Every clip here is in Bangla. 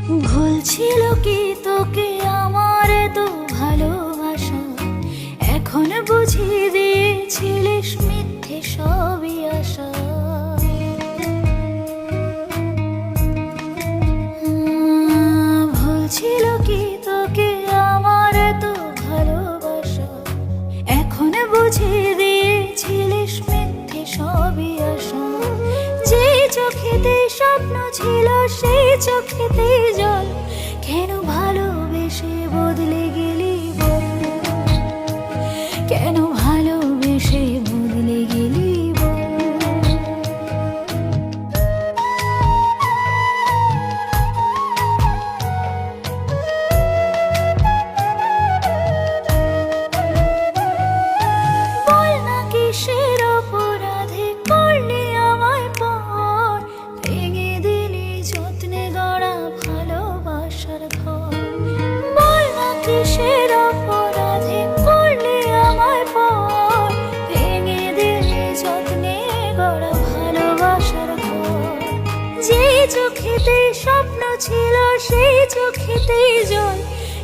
ভুল ছিল কি তোকে আমার তো ভালোবাসা, এখন বুঝিয়ে দিয়েছিলিস মিথ্যে সবই আশা। ভুল ছিল কি তোকে আমার তো ভালোবাসা, এখন বুঝিয়ে দিয়েছিলিস মিথ্যে সবই আশা। যে চোখেতে স্বপ্ন ছিল সেই চোখেতে জল, কেন ভালোবেসে বদলে গেলি বল, কেন ভালোবেসে বদলে গেলি বল। বল না কিসের অপরাধে করলি আমায় পর, ভেঙে দিলি যত্নে গড়া ভালোবাসার ঘর। বল না কিসের অপরাধে করলি আমায় পর, ভেঙে দিলি যত্নে গড়া ভালোবাসার ঘর। যে চোখেতে স্বপ্ন ছিল সেই চোখেতে জল,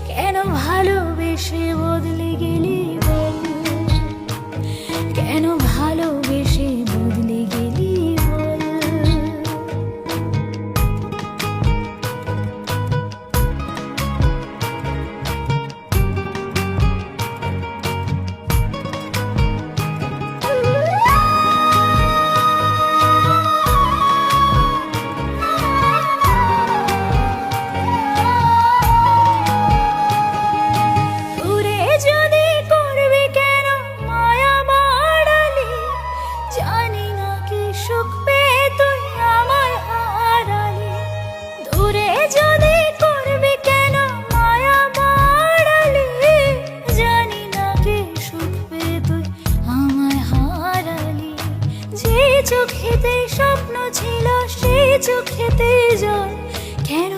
কেন ভালোবেসে বদলে গেলি বল, কেন ভালোবেসে বদলে গেলি বল। দূরে যদি করবি কেন মায়া বাড়ালি, জানি না কি সুখ পেয়ে তুই আমায় হারালি। দূরে যদি করবি কেন মায়া বাড়ালি, জানি না কি সুখ পেয়ে তুই আমায় হারালি। যে চোখেতে স্বপ্ন ছিল সেই চোখেতে জল, কেন